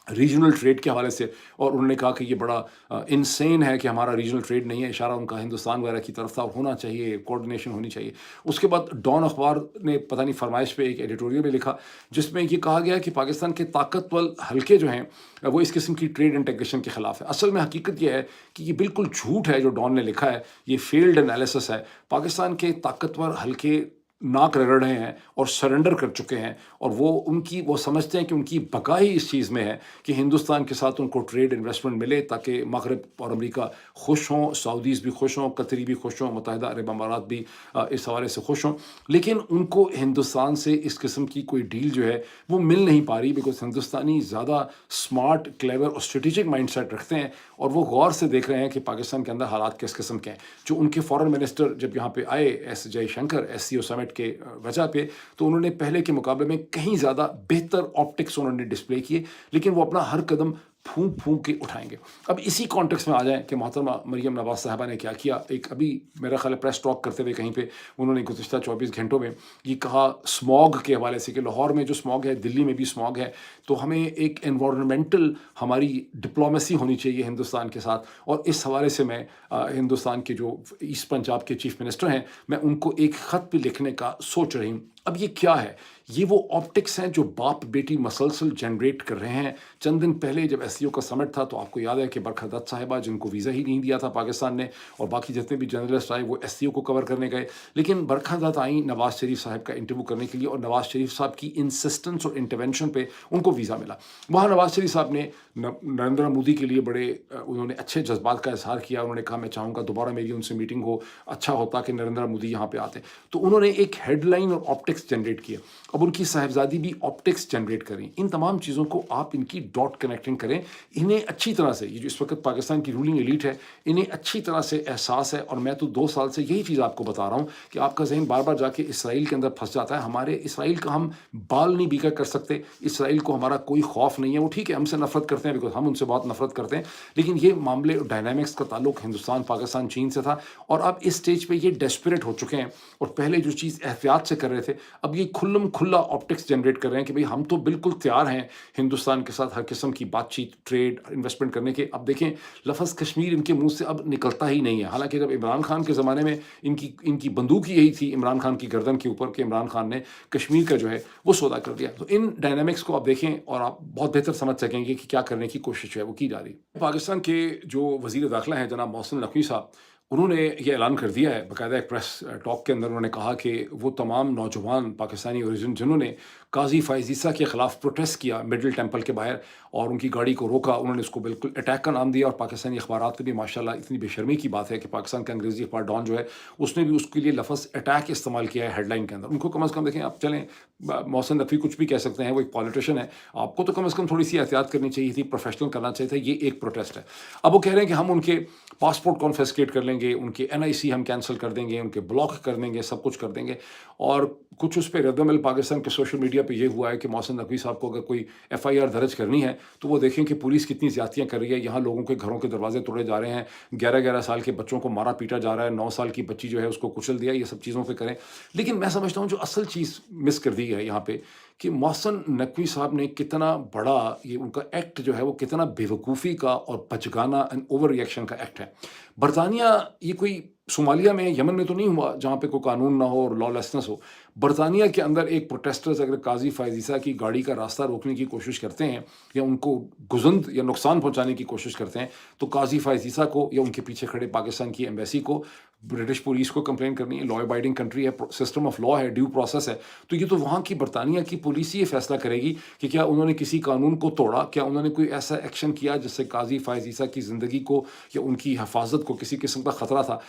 रीजनल ट्रेड के हवाले से, और उन्होंने कहा कि ये बड़ा इनसेन है कि हमारा रीजनल ट्रेड नहीं है। इशारा उनका हिंदुस्तान वगैरह की तरफ था, होना चाहिए, कोऑर्डिनेशन होनी चाहिए। उसके बाद डॉन अखबार ने पता नहीं फरमाइश पे एक एडिटोरियल में लिखा जिसमें ये कहा गया कि पाकिस्तान के ताकतवर हल्के जो हैं वो इस किस्म की ट्रेड इंटीग्रेशन के खिलाफ है। असल में हकीकत यह है कि ये बिल्कुल झूठ है जो डॉन ने लिखा है, ये फेल्ड एनालिसिस है। पाकिस्तान के ताकतवर हल्के नाक रगड़ रहे हैं और सरेंडर कर चुके हैं, और वो समझते हैं कि उनकी बका ही इस चीज़ में है कि हिंदुस्तान के साथ उनको ट्रेड इन्वेस्टमेंट मिले ताकि मगरब और अमेरिका खुश हों, सऊदीज़ भी खुश हों, कतरी भी खुश हों, मुत्तहिदा अरब अमारात भी इस हवाले से खुश हों। लेकिन उनको हिंदुस्तान से इस किस्म की कोई डील जो है वो मिल नहीं पा रही, बिकॉज हिंदुस्तानी ज़्यादा स्मार्ट, क्लेवर और स्ट्रेटेजिक माइंड सेट रखते हैं, और वो गौर से देख रहे हैं कि पाकिस्तान के अंदर हालात किस किस्म के हैं। जो उनके फॉरेन मिनिस्टर जब यहाँ पे आए एस जयशंकर SCO समिट के वजह पे, तो उन्होंने पहले के मुकाबले में कहीं ज़्यादा बेहतर ऑप्टिक्स उन्होंने डिस्प्ले किए, लेकिन वो अपना हर कदम फूंक फूंक के उठाएंगे। अब इसी कॉन्टेक्स्ट में आ जाएं कि मोहतरमा मरियम नवाज साहबा ने क्या किया। एक अभी मेरा ख्याल है प्रेस टॉक करते हुए कहीं पे उन्होंने गुज़िश्ता 24 घंटों में ये कहा स्मॉग के हवाले से कि लाहौर में जो स्मॉग है, दिल्ली में भी स्मॉग है, तो हमें एक एनवायरमेंटल हमारी डिप्लोमेसी होनी चाहिए हिंदुस्तान के साथ। और इस हवाले से मैं हिंदुस्तान के जो ईस्ट पंजाब के चीफ मिनिस्टर हैं, मैं उनको एक ख़त भी लिखने का सोच रही हूँ। अब ये क्या है? ये वो ऑप्टिक्स हैं जो बाप बेटी मसलसल जनरेट कर रहे हैं। चंद दिन पहले जब SCO का समिट था तो आपको याद है कि बरखा दत्त साहिबा, जिनको वीज़ा ही नहीं दिया था पाकिस्तान ने, और बाकी जितने भी जर्नलिस्ट आए वो SCO को कवर करने गए, लेकिन बरखा दत्त आई नवाज शरीफ साहब का इंटरव्यू करने के लिए, और नवाज शरीफ साहब की इंसिस्टेंस और इंटरवेंशन पे उनको वीज़ा मिला। वहाँ नवाज शरीफ साहब ने नरेंद्र मोदी के लिए बड़े उन्होंने अच्छे जज्बात का इजहार किया। उन्होंने कहा मैं चाहूँगा दोबारा मेरी उनसे मीटिंग हो, अच्छा होता कि नरेंद्र मोदी यहाँ पे आते। तो उन्होंने एक हेडलाइन और ऑप्टिक्स जनरेट किया। अब उनकी साहिबजादी भी ऑप्टिक्स जनरेट करें। इन तमाम चीज़ों को आप इनकी डॉट कनेक्टिंग करें। इन्हें अच्छी तरह से, ये जो इस वक्त पाकिस्तान की रूलिंग एलीट है, इन्हें अच्छी तरह से एहसास है, और मैं तो 2 साल से यही चीज़ आपको बता रहा हूँ कि आपका जहन बार बार जाके इसराइल के अंदर फंस जाता है। हमारे इसराइल का हम बाल नहीं बीका कर सकते, इसराइल को हमारा कोई खौफ नहीं है। वो ठीक है, हमसे नफरत करते हैं बिकॉज हम उनसे बहुत नफरत करते हैं, लेकिन ये मामले डायनामिक्स का ताल्लुक हिंदुस्तान, पाकिस्तान, चीन से था, और अब इस स्टेज पे ये डेस्परेट हो चुके हैं। और पहले जो चीज़ एहतियात से कर रहे थे, अब ये खुल्लम खुल्ला ऑप्टिक्स जनरेट कर रहे हैं कि भाई हम तो बिल्कुल तैयार हैं हिंदुस्तान के साथ हर किस्म की बातचीत, ट्रेड, इन्वेस्टमेंट करने के। अब देखें लफ्ज़ कश्मीर इनके मुंह से अब निकलता ही नहीं है। हालांकि जब इमरान खान के ज़माने में इनकी बंदूक यही थी इमरान खान की गर्दन के ऊपर कि इमरान खान ने कश्मीर का जो है वो सौदा कर दिया। तो इन डायनामिक्स को आप देखें और आप बहुत बेहतर समझ सकेंगे कि क्या करने की कोशिश है वो की जा रही है। पाकिस्तान के जो वज़ीर दाखिला हैं जनाब मोहसिन नकवी साहब, उन्होंने ये ऐलान कर दिया है बाकायदा एक प्रेस टॉक के अंदर। उन्होंने कहा कि वो तमाम नौजवान पाकिस्तानी ओरिजिन जिन्होंने काजी फ़ाइज़ ईसा के ख़िलाफ़ प्रोटेस्ट किया मिडिल टेम्पल के बाहर और उनकी गाड़ी को रोका, उन्होंने उसको बिल्कुल अटैक का नाम दिया। और पाकिस्तानी अखबारात ने भी माशाल्लाह, इतनी बेशर्मी की बात है कि पाकिस्तान का अंग्रेज़ी अखबार डॉन जो है उसने भी उसके लिए लफ्ज़ अटैक इस्तेमाल किया है हेडलाइन के अंदर। उनको कम अज़ कम देखें, आप चलें मोहसिन नकवी कुछ भी कह सकते हैं, वो एक पॉलिटिशियन है, आपको तो कम अज़ कम थोड़ी सी एहतियात करनी चाहिए थी, प्रोफेशनल करना चाहिए था। ये एक प्रोटेस्ट है। अब वो कह रहे हैं कि हम उनके पासपोर्ट कॉन्फिस्केट कर लेंगे, उनके NIC हम कैंसिल कर देंगे, उनके ब्लॉक कर देंगे, सब कुछ कर देंगे। और कुछ उस पर रद्दमल पाकिस्तान के सोशल मीडिया पे ये हुआ है कि मोहसिन नकवी साहब को अगर कोई FIR दर्ज करनी है तो वो देखें कि पुलिस कितनी ज़्यादतियाँ कर रही है। यहाँ लोगों के घरों के दरवाजे तोड़े जा रहे हैं, 11-11 साल के बच्चों को मारा पीटा जा रहा है, 9 साल की बच्ची जो है उसको कुचल दिया। ये सब चीज़ों पे करें। लेकिन मैं समझता हूँ जो असल चीज़ मिस कर दी है यहाँ पे कि मोहसिन नकवी साहब ने कितना बड़ा ये उनका एक्ट जो है वो कितना बेवकूफ़ी का और बचगाना एंड ओवर रिएक्शन का एक्ट है। बरतानिया, ये कोई सोमालिया में, यमन में तो नहीं हुआ जहाँ पे कोई कानून ना हो और लॉलेसनेस हो। बरतानिया के अंदर एक प्रोटेस्टर्स अगर काजी फ़ाइज़ ईसा की गाड़ी का रास्ता रोकने की कोशिश करते हैं या उनको गुज़ंद या नुकसान पहुँचाने की कोशिश करते हैं, तो काजी फ़ाइज़ ईसा को या उनके पीछे खड़े पाकिस्तान की एम्बेसी को ब्रिटिश पुलिस को कंप्लेन करनी है, लॉ अबाइडिंग कंट्री है, सिस्टम ऑफ लॉ है, ड्यू प्रोसेस है, तो ये तो वहाँ की बरतानिया की पुलिस ही ये फैसला करेगी कि क्या उन्होंने किसी कानून को तोड़ा, क्या उन्होंने कोई ऐसा एक्शन किया जिससे काजी फ़ायज़ ईसा की ज़िंदगी को या उनकी हिफाजत को किसी किस्म का ख़तरा था।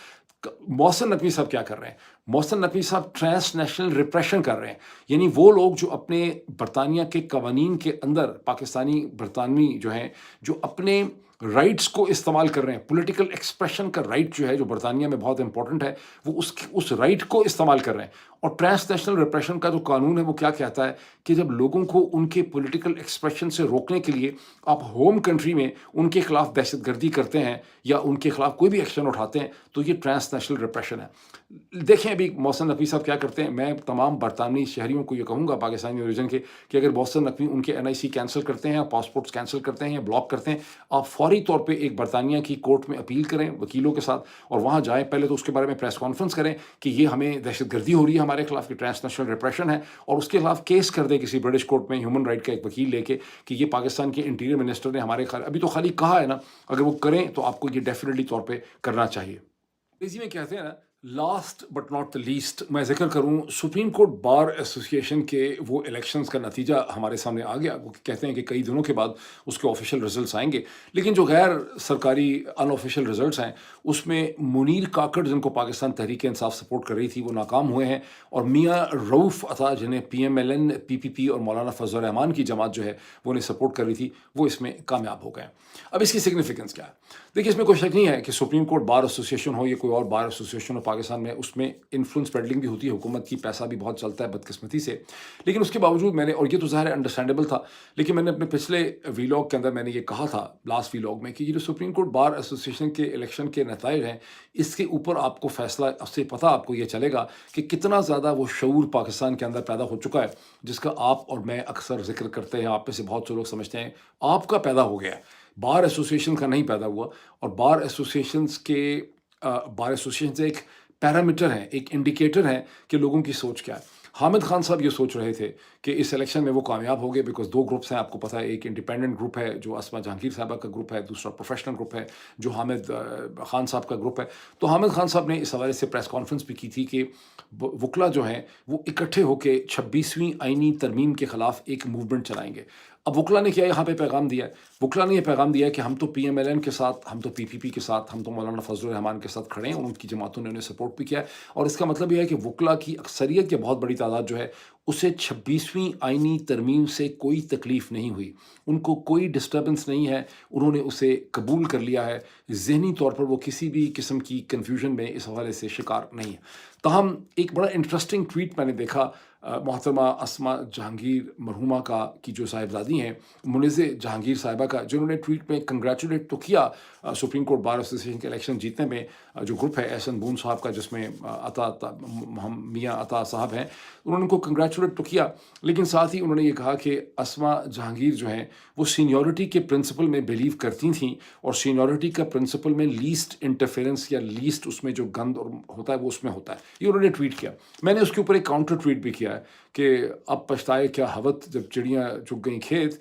मोहसिन नकवी साहब क्या कर रहे हैं? मोहसिन नकवी साहब ट्रांसनेशनल रिप्रेशन कर रहे हैं, यानी वो लोग जो अपने बरतानिया के कवानीन के अंदर पाकिस्तानी बरतानवी जो हैं, जो अपने राइट्स को इस्तेमाल कर रहे हैं, पॉलिटिकल एक्सप्रेशन का राइट जो है, जो बरतानिया में बहुत इंपॉर्टेंट है, वो उस राइट को इस्तेमाल कर रहे हैं। और ट्रांसनेशनल रिप्रेशन का जो कानून है वो क्या कहता है कि जब लोगों को उनके पॉलिटिकल एक्सप्रेशन से रोकने के लिए आप होम कंट्री में उनके खिलाफ दहशतगर्दी करते हैं या उनके खिलाफ कोई भी एक्शन उठाते हैं, तो ये ट्रांसनेशनल रिप्रेशन है। देखें अभी मोहसिन नकवी साहब क्या करते हैं। मैं तमाम बरतानवी शहरियों को ये कहूँगा पाकिस्तानी ओरिजिन के कि अगर मोहसिन नकवी उनके NIC कैंसिल करते हैं, पासपोर्ट्स कैंसिल करते हैं या ब्लॉक करते हैं, आप फौरी तौर पे एक बरतानिया की कोर्ट में अपील करें वकीलों के साथ और वहाँ जाएँ। पहले तो उसके बारे में प्रेस कॉन्फ्रेंस करें कि ये हमें दहशतगर्दी हो रही है हमारे खिलाफ, की ट्रांसनेशनल रिप्रेशन है, और उसके खिलाफ केस कर दें किसी ब्रिटिश कोर्ट में ह्यूमन राइट का एक वकील लेके कि ये पाकिस्तान के इंटीरियर मिनिस्टर ने हमारे अभी तो खाली कहा है ना, अगर वो करें तो आपको ये डेफिनेटली तौर पर करना चाहिए। अंग्रेजी में कहते हैं ना, last but not the least मैं जिक्र करूं सुप्रीम कोर्ट बार एसोसिएशन के वो इलेक्शंस का नतीजा हमारे सामने आ गया। वो कहते हैं कि कई दिनों के बाद उसके ऑफिशियल रिजल्ट्स आएंगे, लेकिन जो गैर सरकारी अनऑफिशियल रिजल्ट्स हैं उसमें मुनीर काकड़, जिनको पाकिस्तान तहरीक इंसाफ सपोर्ट कर रही थी, वो नाकाम हुए हैं, और मियाँ रऊफ़ अता, जिन्हें PMLN, PPP और मौलाना फजल रहमान की जमात जो है वो उन्हें सपोर्ट कर रही थी, वो इसमें कामयाब हो गए। अब इसकी सिग्निफिकेंस क्या है? देखिए, इसमें कोई शक नहीं है कि सुप्रीम कोर्ट बार एसोसिएशन हो या कोई और बार एसोसिएशन हो पाकिस्तान में, उसमें इन्फ्लुएंस पेडलिंग भी होती है हुकूमत की, पैसा भी बहुत चलता है बदकिस्मती से। लेकिन उसके बावजूद मैंने, और ये तो ज़ाहिर है अंडरस्टैंडेबल था, लेकिन मैंने अपने पिछले वीलॉग के अंदर मैंने ये कहा था, लास्ट वीलॉग में, कि ये जो सुप्रीम कोर्ट बार एसोसिएशन के इलेक्शन के नताइज हैं, इसके ऊपर आपको फैसला से पता आपको ये चलेगा कि कितना ज़्यादा वो शऊर पाकिस्तान के अंदर पैदा हो चुका है, जिसका आप और मैं अक्सर जिक्र करते हैं। आप में से बहुत से लोग समझते हैं आपका पैदा हो गया है, बार एसोसिएशन का नहीं पैदा हुआ। और बार एसोसिएशन एक पैरामीटर है, एक इंडिकेटर है कि लोगों की सोच क्या है। हामिद खान साहब ये सोच रहे थे कि इस इलेक्शन में वो कामयाब हो गए, बिकॉज दो ग्रुप्स हैं, आपको पता है, एक इंडिपेंडेंट ग्रुप है जो अस्मा जहांगीर साहबा का ग्रुप है, दूसरा प्रोफेशनल ग्रुप है जो हामिद खान साहब का ग्रुप है। तो हामिद खान साहब ने इस हवाले से प्रेस कॉन्फ्रेंस भी की थी कि वकला जो हैं वो इकट्ठे होकर 26वीं आईनी तरमीम के ख़िलाफ़ एक मूवमेंट चलाएंगे। अब वकला ने क्या यहाँ पे पैगाम दिया है? वकला ने यह पैगाम दिया है कि हम तो PMLN के साथ, हम तो PPP के साथ, हम तो मौलाना फजल रहमान के साथ खड़े हैं, और उनकी जमातों ने उन्हें सपोर्ट भी किया है। और इसका मतलब यह है कि वकला की अक्सरियत की बहुत बड़ी तादाद जो है उसे 26वीं आईनी तरमीम से कोई तकलीफ़ नहीं हुई, उनको कोई डिस्टर्बेंस नहीं है, उन्होंने उसे कबूल कर लिया है। ज़हनी तौर पर वो किसी भी किस्म की कन्फ्यूजन में इस हवाले से शिकार नहीं है। ताहम एक बड़ा इंटरेस्टिंग ट्वीट मैंने देखा मोहतरमा अस्मा जहांगीर मरहुमा का, की जो साहिबजादी हैं मुनिज़ जहांगीर साहिबा का, जिन्होंने ट्वीट में कंग्रेचुलेट तो किया सुप्रीम कोर्ट बार एसोसिएशन के इलेक्शन जीतने में। जो ग्रुप है एहसन बून साहब का, जिसमें मियाँ अता साहब हैं, उन्होंने उनको कंग्रेचुलेट तो किया, लेकिन साथ ही उन्होंने ये कहा कि अस्मा जहांगीर जो हैं वो सीनियरिटी के प्रिंसिपल में बिलीव करती थीं, और सीनियरिटी का प्रिंसिपल में लीस्ट इंटरफेरेंस या लीस्ट उसमें जो गंद और होता है वो उसमें होता है। ये उन्होंने ट्वीट किया। मैंने उसके ऊपर एक काउंटर ट्वीट भी किया है कि अब पछताए क्या हवत जब चिड़ियाँ चुग गई खेत।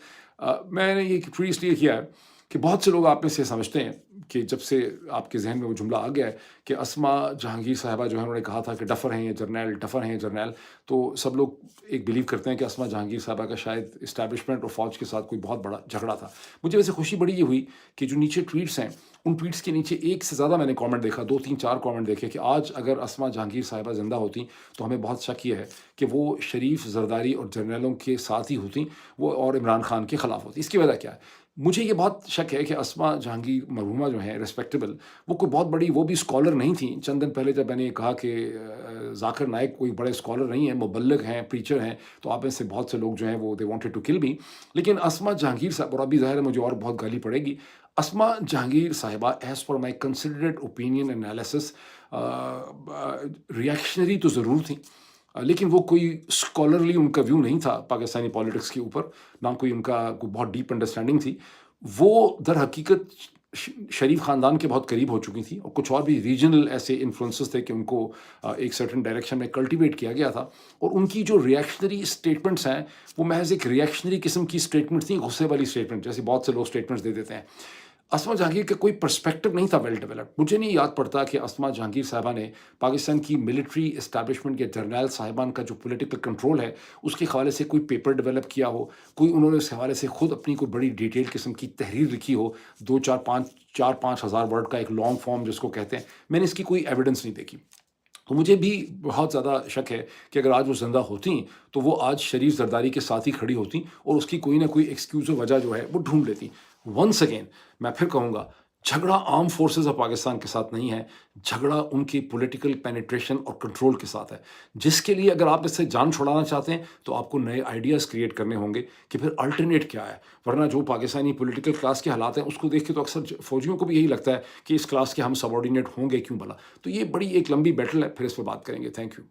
मैंने ये ट्वीट इसलिए किया है कि बहुत से लोग आप में से समझते हैं कि जब से आपके जहन में वो जुमला आ गया है कि अस्मा जहांगीर साहिबा जो है, उन्होंने कहा था कि डफ़र हैं ये जर्नैल, डफ़र हैं ये जर्नैल, तो सब लोग एक बिलीव करते हैं कि अस्मा जहांगीर साहिबा का शायद इस्टेब्लिशमेंट और फ़ौज के साथ कोई बहुत बड़ा झगड़ा था। मुझे वैसे खुशी बड़ी ये हुई कि जो नीचे ट्वीट्स हैं, उन ट्वीट्स के नीचे एक से ज़्यादा मैंने कमेंट देखा, 2 3 4 कमेंट देखे कि आज अगर अस्मा जहांगीर साहिबा ज़िंदा होती तो हमें बहुत शक ये है कि वो शरीफ जरदारी और जर्नैलों के साथ ही होती, वो और इमरान खान के ख़िलाफ़ होती। इसकी वजह क्या है? मुझे ये बहुत शक है कि अस्मा जहांगीर मरहुमा जो हैं रिस्पेक्टेबल, वो कोई बहुत बड़ी, वो भी स्कॉलर नहीं थी। चंद दिन पहले जब मैंने ये कहा कि जाकिर नाइक कोई बड़े स्कॉलर नहीं है, मुबल्लिग हैं, प्रीचर हैं, तो आप में से बहुत से लोग जो हैं वो दे वांटेड टू किल मी। लेकिन अस्मा जहांगीर साहब, और अभी ज़ाहिर है मुझे और बहुत गाली पड़ेगी, अस्मा जहांगीर साहिबा एज़ पर माई कंसिडर्ड ओपिनियन एनालिसिस रिएक्शनरी तो ज़रूर थी, लेकिन वो कोई स्कॉलरली उनका व्यू नहीं था पाकिस्तानी पॉलिटिक्स के ऊपर, ना कोई उनका कोई बहुत डीप अंडरस्टैंडिंग थी। वो दर हकीकत शरीफ ख़ानदान के बहुत करीब हो चुकी थी, और कुछ और भी रीजनल ऐसे इन्फ्लुएंसेस थे कि उनको एक सर्टेन डायरेक्शन में कल्टिवेट किया गया था। और उनकी जो रिएक्शनरी स्टेटमेंट्स हैं वो महज एक रिएक्शनरी किस्म की स्टेटमेंट थी, गुस्से वाली स्टेटमेंट, जैसे बहुत से लोग स्टेटमेंट्स दे देते हैं। اسما جہانگیر کا کوئی پرسپیکٹو نہیں تھا ویل ڈیولپڈ. مجھے نہیں یاد پڑتا کہ اسما جہانگیر صاحبہ نے پاکستان کی ملٹری اسٹیبلشمنٹ یا جرنیل صاحبان کا جو پولیٹیکل کنٹرول ہے اس کے حوالے سے کوئی پیپر ڈیولپ کیا ہو, کوئی انہوں نے اس حوالے سے خود اپنی کوئی بڑی ڈیٹیل قسم کی تحریر لکھی ہو, 2-4-5 ہزار ورڈ کا ایک لانگ فارم جس کو کہتے ہیں. میں نے اس کی کوئی ایویڈنس نہیں دیکھی. تو مجھے بھی بہت زیادہ شک ہے کہ اگر آج وہ زندہ ہوتی تو وہ آج شریف زرداری کے ساتھ ہی کھڑی ہوتی اور اس کی کوئی نہ کوئی ایکسکیوز و وجہ جو ہے وہ ڈھونڈ لیتی. ونس اگین میں پھر کہوں گا, جھگڑا آرم فورسز آف پاکستان کے ساتھ نہیں ہے, جھگڑا ان کی پولیٹیکل پینیٹریشن اور کنٹرول کے ساتھ ہے, جس کے لیے اگر آپ اس سے جان چھڑانا چاہتے ہیں تو آپ کو نئے آئیڈیاز کریٹ کرنے ہوں گے کہ پھر الٹرنیٹ کیا ہے. ورنہ جو پاکستانی پولیٹیکل کلاس کے حالات ہیں اس کو دیکھ کے تو اکثر فوجیوں کو بھی یہی لگتا ہے کہ اس کلاس کے ہم سب آرڈینیٹ ہوں گے کیوں بھلا. تو یہ بڑی ایک لمبی بیٹل ہے, پھر اس پہ بات کریں گے. Thank you.